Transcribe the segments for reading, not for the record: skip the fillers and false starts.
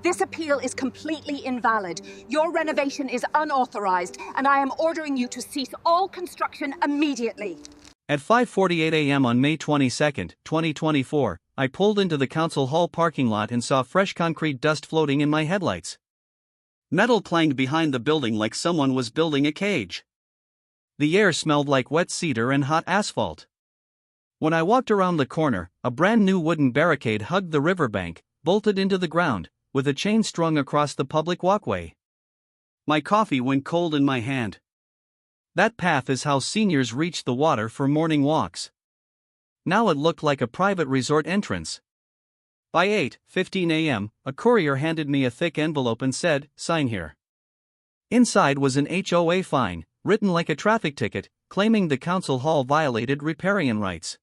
This appeal is completely invalid. Your renovation is unauthorized, and I am ordering you to cease all construction immediately. At 5:48 a.m. on May 22, 2024, I pulled into the council hall parking lot and saw fresh concrete dust floating in my headlights. Metal clanged behind the building like someone was building a cage. The air smelled like wet cedar and hot asphalt. When I walked around the corner, a brand new wooden barricade hugged the riverbank, bolted into the ground, with a chain strung across the public walkway. My coffee went cold in my hand. That path is how seniors reach the water for morning walks. Now it looked like a private resort entrance. By 8:15 a.m., a courier handed me a thick envelope and said, "Sign here." Inside was an HOA fine, written like a traffic ticket, claiming the council hall violated riparian rights.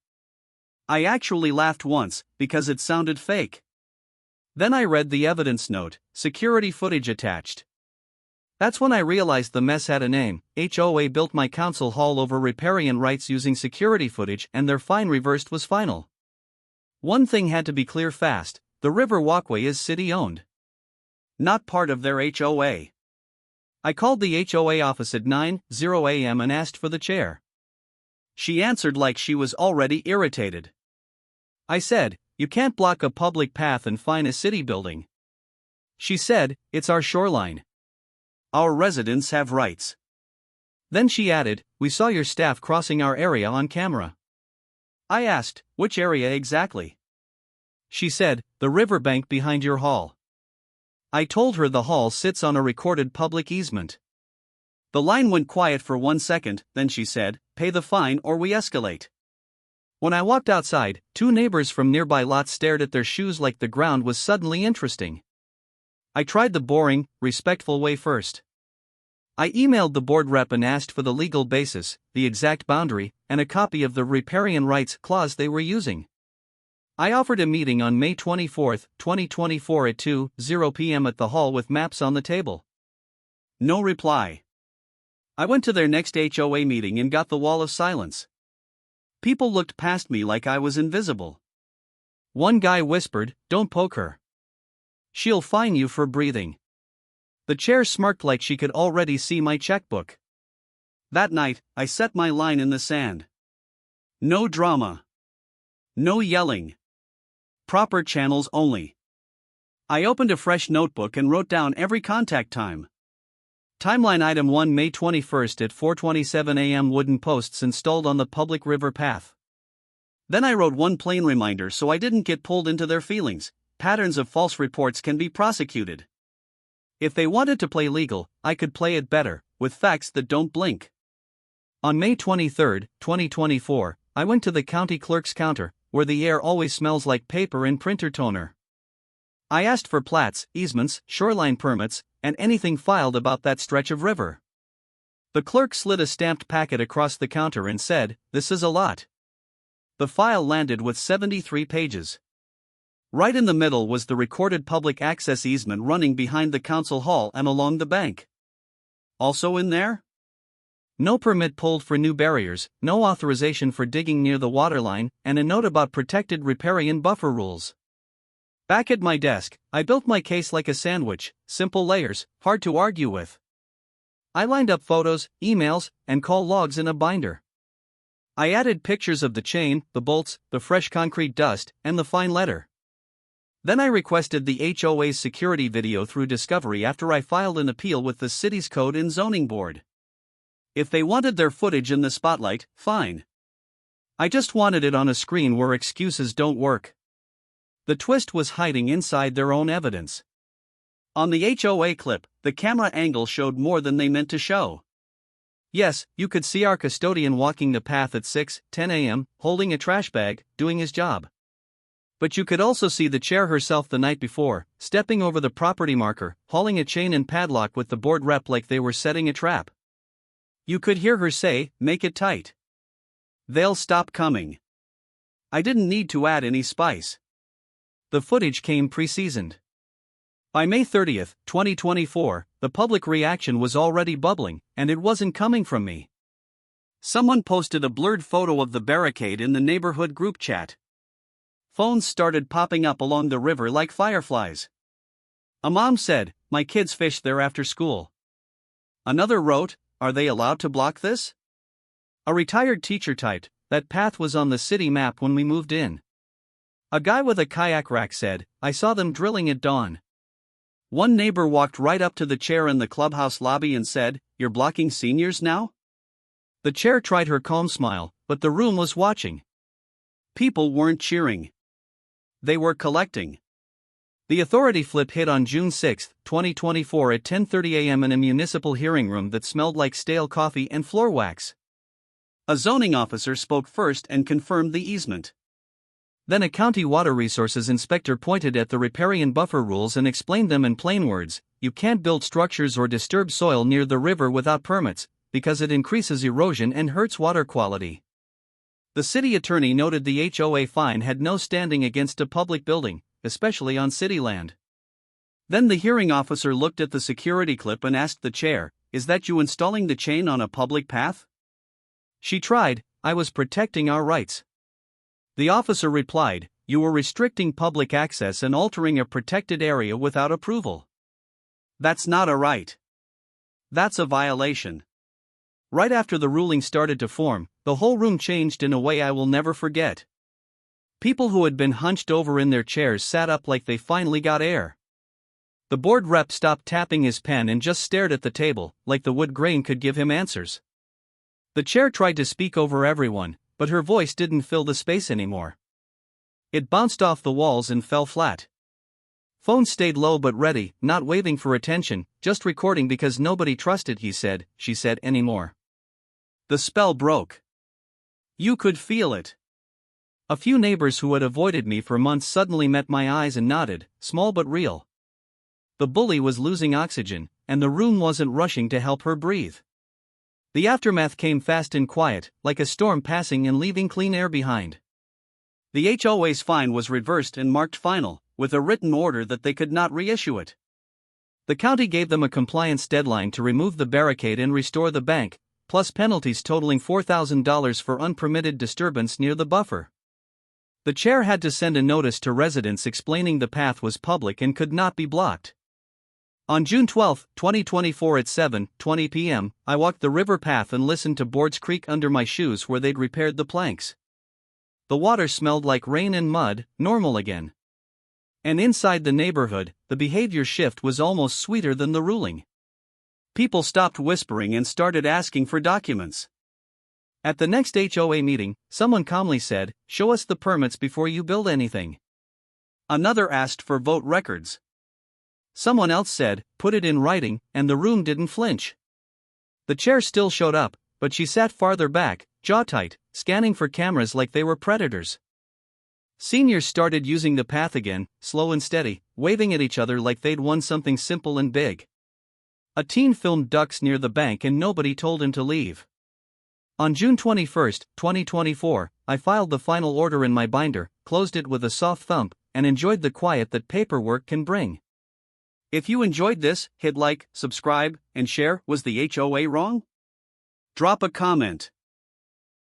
I actually laughed once, because it sounded fake. Then I read the evidence note, security footage attached. That's when I realized the mess had a name. HOA built my council hall over riparian rights using security footage, and their fine reversed was final. One thing had to be clear fast: the river walkway is city-owned, not part of their HOA. I called the HOA office at 9:00 a.m. and asked for the chair. She answered like she was already irritated. I said, "You can't block a public path and fine a city building." She said, "It's our shoreline. Our residents have rights." Then she added, "We saw your staff crossing our area on camera." I asked, "Which area exactly?" She said, "The riverbank behind your hall." I told her the hall sits on a recorded public easement. The line went quiet for 1 second, then she said, "Pay the fine or we escalate." When I walked outside, 2 neighbors from nearby lots stared at their shoes like the ground was suddenly interesting. I tried the boring, respectful way first. I emailed the board rep and asked for the legal basis, the exact boundary, and a copy of the riparian rights clause they were using. I offered a meeting on May 24, 2024 at 2:00 p.m. at the hall with maps on the table. No reply. I went to their next HOA meeting and got the wall of silence. People looked past me like I was invisible. One guy whispered, "Don't poke her. She'll fine you for breathing." The chair smirked like she could already see my checkbook. That night, I set my line in the sand. No drama. No yelling. Proper channels only. I opened a fresh notebook and wrote down every contact time. Timeline item 1 May 21 at 4:27 a.m. Wooden posts installed on the public river path. Then I wrote one plain reminder so I didn't get pulled into their feelings: patterns of false reports can be prosecuted. If they wanted to play legal, I could play it better, with facts that don't blink. On May 23, 2024, I went to the county clerk's counter, where the air always smells like paper and printer toner. I asked for plats, easements, shoreline permits, and anything filed about that stretch of river. The clerk slid a stamped packet across the counter and said, "This is a lot." The file landed with 73 pages. Right in the middle was the recorded public access easement running behind the council hall and along the bank. Also in there? No permit pulled for new barriers, no authorization for digging near the waterline, and a note about protected riparian buffer rules. Back at my desk, I built my case like a sandwich: simple layers, hard to argue with. I lined up photos, emails, and call logs in a binder. I added pictures of the chain, the bolts, the fresh concrete dust, and the fine letter. Then I requested the HOA's security video through Discovery after I filed an appeal with the city's Code and Zoning Board. If they wanted their footage in the spotlight, fine. I just wanted it on a screen where excuses don't work. The twist was hiding inside their own evidence. On the HOA clip, the camera angle showed more than they meant to show. Yes, you could see our custodian walking the path at 6:10 a.m., holding a trash bag, doing his job. But you could also see the chair herself the night before, stepping over the property marker, hauling a chain and padlock with the board rep like they were setting a trap. You could hear her say, "Make it tight. They'll stop coming." I didn't need to add any spice. The footage came pre-seasoned. By May 30, 2024, the public reaction was already bubbling, and it wasn't coming from me. Someone posted a blurred photo of the barricade in the neighborhood group chat. Phones started popping up along the river like fireflies. A mom said, "My kids fish there after school." Another wrote, "Are they allowed to block this?" A retired teacher typed, "That path was on the city map when we moved in." A guy with a kayak rack said, "I saw them drilling at dawn." One neighbor walked right up to the chair in the clubhouse lobby and said, "You're blocking seniors now?" The chair tried her calm smile, but the room was watching. People weren't cheering. They were collecting. The authority flip hit on June 6, 2024 at 10:30 a.m. in a municipal hearing room that smelled like stale coffee and floor wax. A zoning officer spoke first and confirmed the easement. Then a county water resources inspector pointed at the riparian buffer rules and explained them in plain words: you can't build structures or disturb soil near the river without permits, because it increases erosion and hurts water quality. The city attorney noted the HOA fine had no standing against a public building, especially on city land. Then the hearing officer looked at the security clip and asked the chair, "Is that you installing the chain on a public path?" She tried, "I was protecting our rights." The officer replied, "You were restricting public access and altering a protected area without approval. That's not a right. That's a violation." Right after the ruling started to form, the whole room changed in a way I will never forget. People who had been hunched over in their chairs sat up like they finally got air. The board rep stopped tapping his pen and just stared at the table, like the wood grain could give him answers. The chair tried to speak over everyone, but her voice didn't fill the space anymore. It bounced off the walls and fell flat. Phone stayed low but ready, not waving for attention, just recording because nobody trusted she said anymore. The spell broke. You could feel it. A few neighbors who had avoided me for months suddenly met my eyes and nodded, small but real. The bully was losing oxygen, and the room wasn't rushing to help her breathe. The aftermath came fast and quiet, like a storm passing and leaving clean air behind. The HOA's fine was reversed and marked final, with a written order that they could not reissue it. The county gave them a compliance deadline to remove the barricade and restore the bank, plus penalties totaling $4,000 for unpermitted disturbance near the buffer. The chair had to send a notice to residents explaining the path was public and could not be blocked. On June 12, 2024 at 7:20 p.m., I walked the river path and listened to boards creak under my shoes where they'd repaired the planks. The water smelled like rain and mud, normal again. And inside the neighborhood, the behavior shift was almost sweeter than the ruling. People stopped whispering and started asking for documents. At the next HOA meeting, someone calmly said, "Show us the permits before you build anything." Another asked for vote records. Someone else said, "Put it in writing," and the room didn't flinch. The chair still showed up, but she sat farther back, jaw tight, scanning for cameras like they were predators. Seniors started using the path again, slow and steady, waving at each other like they'd won something simple and big. A teen filmed ducks near the bank and nobody told him to leave. On June 21, 2024, I filed the final order in my binder, closed it with a soft thump, and enjoyed the quiet that paperwork can bring. If you enjoyed this, hit like, subscribe, and share. Was the HOA wrong? Drop a comment.